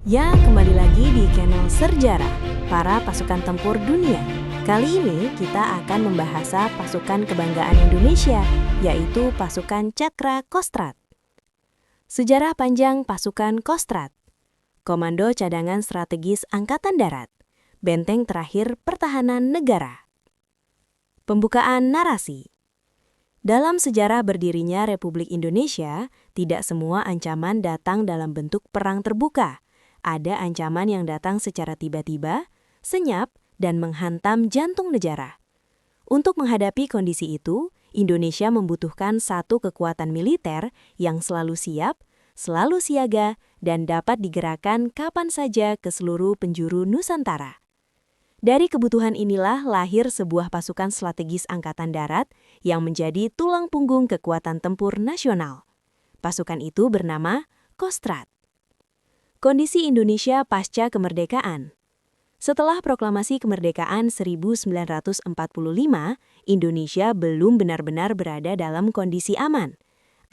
Ya, kembali lagi di channel Serjarah, para pasukan tempur dunia. Kali ini kita akan membahas pasukan kebanggaan Indonesia, yaitu pasukan Cakra Kostrad. Sejarah panjang pasukan Kostrad. Komando Cadangan Strategis Angkatan Darat. Benteng terakhir pertahanan negara. Pembukaan narasi. Dalam sejarah berdirinya Republik Indonesia, tidak semua ancaman datang dalam bentuk perang terbuka. Ada ancaman yang datang secara tiba-tiba, senyap, dan menghantam jantung negara. Untuk menghadapi kondisi itu, Indonesia membutuhkan satu kekuatan militer yang selalu siap, selalu siaga, dan dapat digerakkan kapan saja ke seluruh penjuru Nusantara. Dari kebutuhan inilah lahir sebuah pasukan strategis Angkatan Darat yang menjadi tulang punggung kekuatan tempur nasional. Pasukan itu bernama Kostrad. Kondisi Indonesia pasca kemerdekaan. Setelah proklamasi kemerdekaan 1945, Indonesia belum benar-benar berada dalam kondisi aman.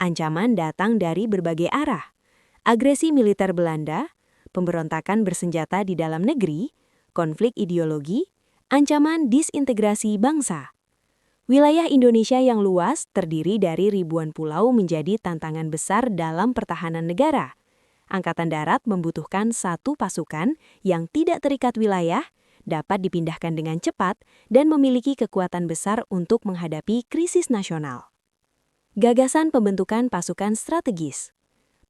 Ancaman datang dari berbagai arah. Agresi militer Belanda, pemberontakan bersenjata di dalam negeri, konflik ideologi, ancaman disintegrasi bangsa. Wilayah Indonesia yang luas terdiri dari ribuan pulau menjadi tantangan besar dalam pertahanan negara. Angkatan Darat membutuhkan satu pasukan yang tidak terikat wilayah, dapat dipindahkan dengan cepat, dan memiliki kekuatan besar untuk menghadapi krisis nasional. Gagasan pembentukan pasukan strategis.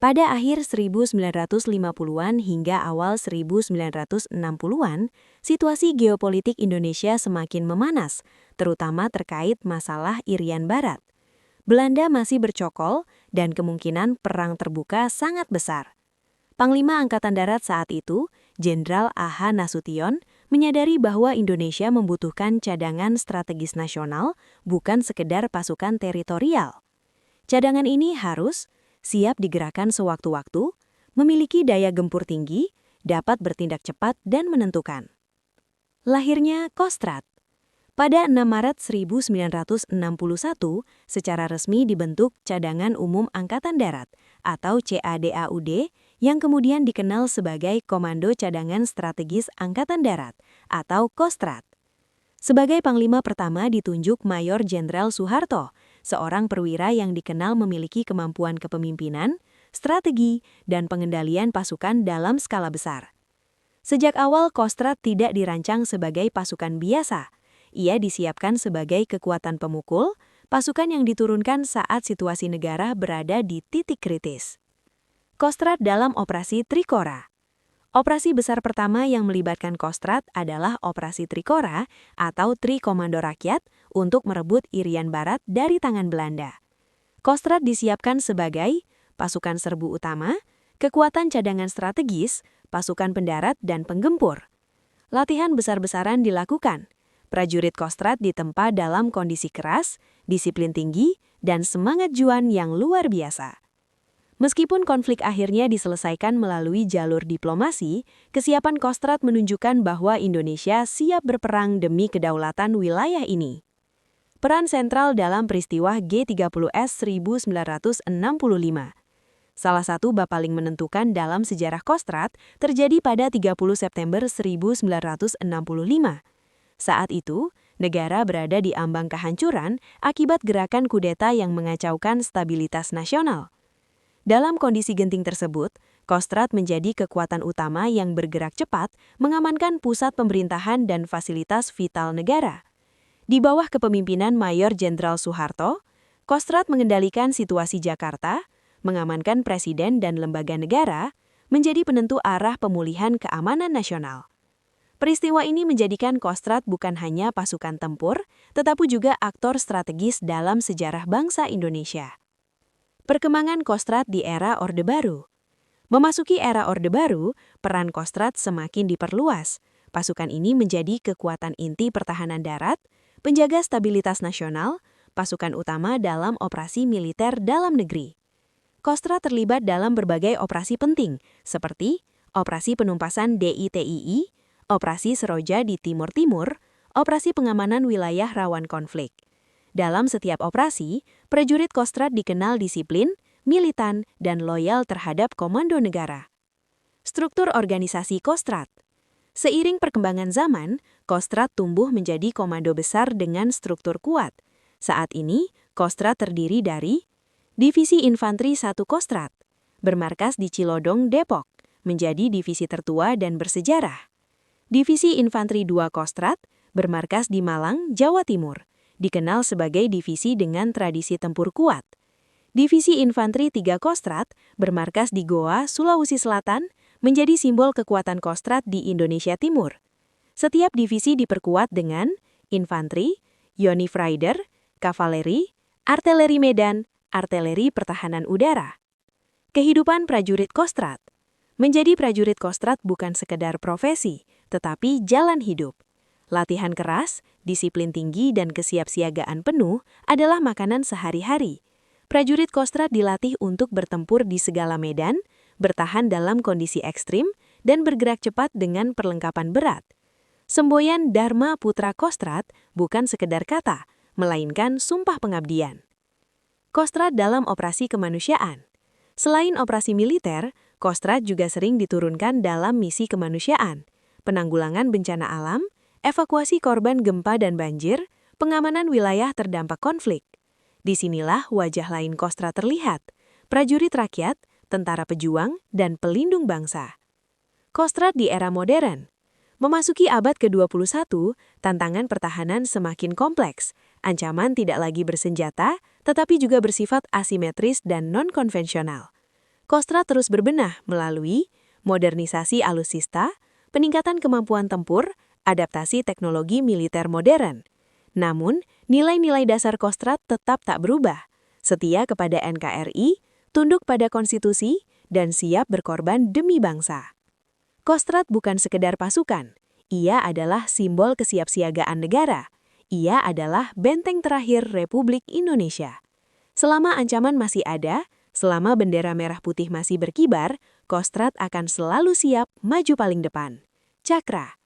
Pada akhir 1950-an hingga awal 1960-an, situasi geopolitik Indonesia semakin memanas, terutama terkait masalah Irian Barat. Belanda masih bercokol dan kemungkinan perang terbuka sangat besar. Panglima Angkatan Darat saat itu, Jenderal A.H. Nasution, menyadari bahwa Indonesia membutuhkan cadangan strategis nasional, bukan sekedar pasukan teritorial. Cadangan ini harus siap digerakkan sewaktu-waktu, memiliki daya gempur tinggi, dapat bertindak cepat dan menentukan. Lahirnya Kostrad. Pada 6 Maret 1961, secara resmi dibentuk Cadangan Umum Angkatan Darat atau CADAUD yang kemudian dikenal sebagai Komando Cadangan Strategis Angkatan Darat atau Kostrad. Sebagai panglima pertama ditunjuk Mayor Jenderal Soeharto, seorang perwira yang dikenal memiliki kemampuan kepemimpinan, strategi, dan pengendalian pasukan dalam skala besar. Sejak awal Kostrad tidak dirancang sebagai pasukan biasa. Ia disiapkan sebagai kekuatan pemukul, pasukan yang diturunkan saat situasi negara berada di titik kritis. Kostrad dalam Operasi Trikora. Operasi besar pertama yang melibatkan Kostrad adalah Operasi Trikora atau Tri Komando Rakyat untuk merebut Irian Barat dari tangan Belanda. Kostrad disiapkan sebagai pasukan serbu utama, kekuatan cadangan strategis, pasukan pendarat, dan penggempur. Latihan besar-besaran dilakukan. Prajurit Kostrad ditempa dalam kondisi keras, disiplin tinggi, dan semangat juang yang luar biasa. Meskipun konflik akhirnya diselesaikan melalui jalur diplomasi, kesiapan Kostrad menunjukkan bahwa Indonesia siap berperang demi kedaulatan wilayah ini. Peran sentral dalam peristiwa G30S 1965. Salah satu bab paling menentukan dalam sejarah Kostrad terjadi pada 30 September 1965. Saat itu, negara berada di ambang kehancuran akibat gerakan kudeta yang mengacaukan stabilitas nasional. Dalam kondisi genting tersebut, Kostrad menjadi kekuatan utama yang bergerak cepat mengamankan pusat pemerintahan dan fasilitas vital negara. Di bawah kepemimpinan Mayor Jenderal Soeharto, Kostrad mengendalikan situasi Jakarta, mengamankan presiden dan lembaga negara, menjadi penentu arah pemulihan keamanan nasional. Peristiwa ini menjadikan Kostrad bukan hanya pasukan tempur, tetapi juga aktor strategis dalam sejarah bangsa Indonesia. Perkembangan Kostrad di era Orde Baru. Memasuki era Orde Baru, peran Kostrad semakin diperluas. Pasukan ini menjadi kekuatan inti pertahanan darat, penjaga stabilitas nasional, pasukan utama dalam operasi militer dalam negeri. Kostrad terlibat dalam berbagai operasi penting, seperti Operasi Penumpasan DITII, Operasi Seroja di Timur Timur, Operasi Pengamanan Wilayah Rawan Konflik. Dalam setiap operasi, prajurit Kostrad dikenal disiplin, militan, dan loyal terhadap komando negara. Struktur organisasi Kostrad. Seiring perkembangan zaman, Kostrad tumbuh menjadi komando besar dengan struktur kuat. Saat ini, Kostrad terdiri dari Divisi Infanteri 1 Kostrad, bermarkas di Cilodong, Depok, menjadi divisi tertua dan bersejarah. Divisi Infanteri 2 Kostrad, bermarkas di Malang, Jawa Timur, dikenal sebagai divisi dengan tradisi tempur kuat. Divisi Infanteri 3 Kostrad, bermarkas di Goa, Sulawesi Selatan, menjadi simbol kekuatan Kostrad di Indonesia Timur. Setiap divisi diperkuat dengan infanteri, Yonif Rider, kavaleri, artileri medan, artileri pertahanan udara. Kehidupan prajurit Kostrad. Menjadi prajurit Kostrad bukan sekedar profesi, tetapi jalan hidup. Latihan keras, disiplin tinggi, dan kesiapsiagaan penuh adalah makanan sehari-hari. Prajurit Kostrad dilatih untuk bertempur di segala medan, bertahan dalam kondisi ekstrim, dan bergerak cepat dengan perlengkapan berat. Semboyan Dharma Putra Kostrad bukan sekedar kata, melainkan sumpah pengabdian. Kostrad dalam operasi kemanusiaan. Selain operasi militer, Kostrad juga sering diturunkan dalam misi kemanusiaan, penanggulangan bencana alam, evakuasi korban gempa dan banjir, pengamanan wilayah terdampak konflik. Disinilah wajah lain Kostrad terlihat, prajurit rakyat, tentara pejuang, dan pelindung bangsa. Kostrad di era modern. Memasuki abad ke-21, tantangan pertahanan semakin kompleks. Ancaman tidak lagi bersenjata, tetapi juga bersifat asimetris dan non-konvensional. Kostrad terus berbenah melalui modernisasi alutsista, peningkatan kemampuan tempur, adaptasi teknologi militer modern. Namun, nilai-nilai dasar Kostrad tetap tak berubah. Setia kepada NKRI, tunduk pada konstitusi, dan siap berkorban demi bangsa. Kostrad bukan sekedar pasukan, ia adalah simbol kesiapsiagaan negara. Ia adalah benteng terakhir Republik Indonesia. Selama ancaman masih ada, selama bendera merah putih masih berkibar, Kostrad akan selalu siap maju paling depan. Cakra.